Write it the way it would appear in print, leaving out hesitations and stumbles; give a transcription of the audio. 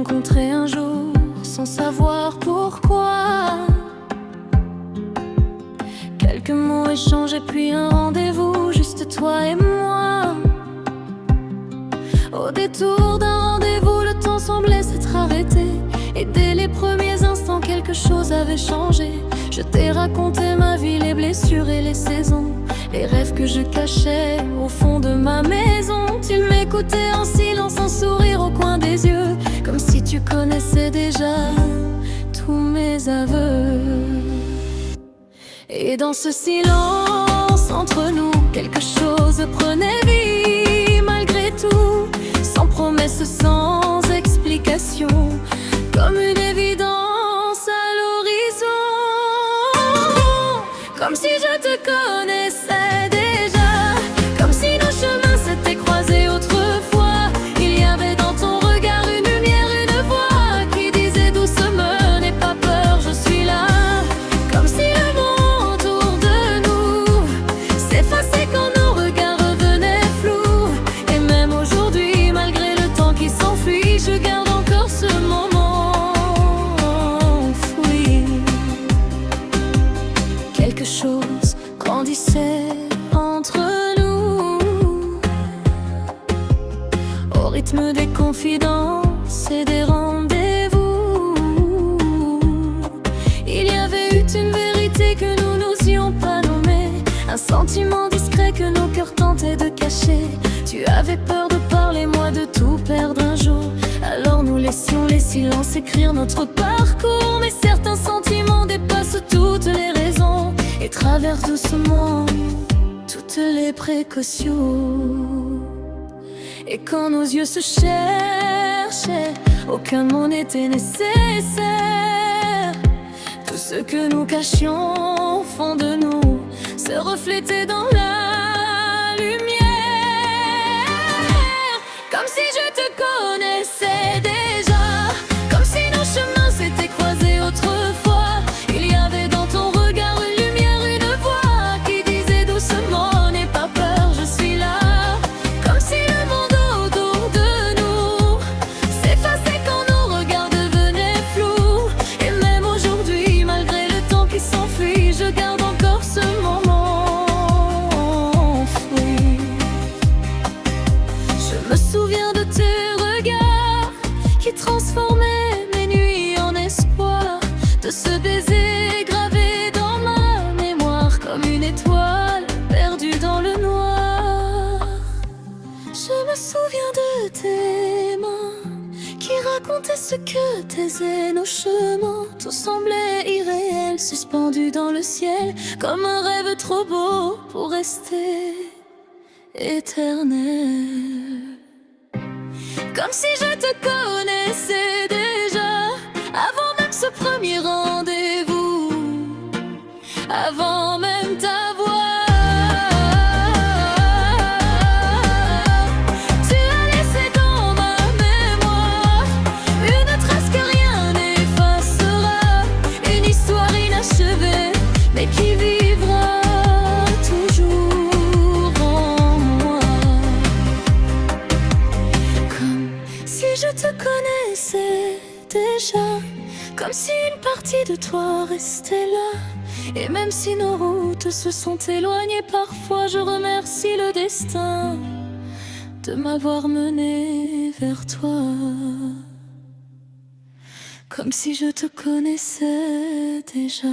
rencontré un jour sans savoir pourquoi. Quelques mots échangés puis un rendez-vous, juste toi et moi. Au détour d'un rendez-vous, le temps semblait s'être arrêté, et dès les premiers instants, quelque chose avait changé. Je t'ai raconté ma vie, les blessures et les saisons, les rêves que je cachais au fond de ma maison. Tu m'écoutais en silence, un sourire au coin des yeux, comme si tu connaissais déjà tous mes aveux. Et dans ce silence entre nous, quelque chose prenait vie malgré tout, sans promesse, sans explication, comme une évidence à l'horizon. Comme si je te connaissais déjà, comme si nos chemins s'étaient croisés autrefois. Il y avait dans ton regard une lumière, une voix qui disait doucement: n'aie pas peur, je suis là. Comme si le monde autour de nous s'effaçait quand nos regards revenaient flous. Et même aujourd'hui, malgré le temps qui s'enfuit, je garde encore ce moment enfoui. Quelque chose grandissait entre nous, au rythme des confidences et des rendez-vous. Il y avait eu une vérité que nous n'osions pas nommer, un sentiment discret que nos cœurs tentaient de cacher. Tu avais peur de parler, moi de tout perdre un jour. Alors nous laissions les silences écrire notre parcours. Mais certains sentiments dépassent toutes les raisons et traversent doucement toutes les précautions. Et quand nos yeux se cherchaient, aucun mot n'était nécessaire. Tout ce que nous cachions au fond de nous se reflétait dans la lumière. Comme si je te connaissais déjà, comme si nos chemins s'étaient croisés autrefois. Il y avait dans ton regard une lumière, une voix qui disait doucement: n'aie pas peur, je suis là. Comme si le monde autour de nous s'effaçait quand nos regards devenaient flous. Et même aujourd'hui, malgré le temps qui s'enfuit, je garde encore ce moment enfoui. Je me souviens de tes regards qui transformaient mes nuits en espoir, de ce baiser gravé dans ma mémoire comme une étoile perdue dans le noir. Je me souviens de tes mains qui racontaient ce que taisaient nos chemins. Tout semblait irréel, suspendu dans le ciel, comme un rêve trop beau pour rester éternel. Comme si je te connaissais déjà, avant même ce premier rendez-vous, avant même ta voix. Tu as laissé dans ma mémoire une trace que rien n'effacera, une histoire inachevée mais qui vivra toujours en moi. Comme si je te connaissais déjà, comme si une partie de toi restait là. Et même si nos routes se sont éloignées parfois, je remercie le destin de m'avoir mené vers toi. Comme si je te connaissais déjà.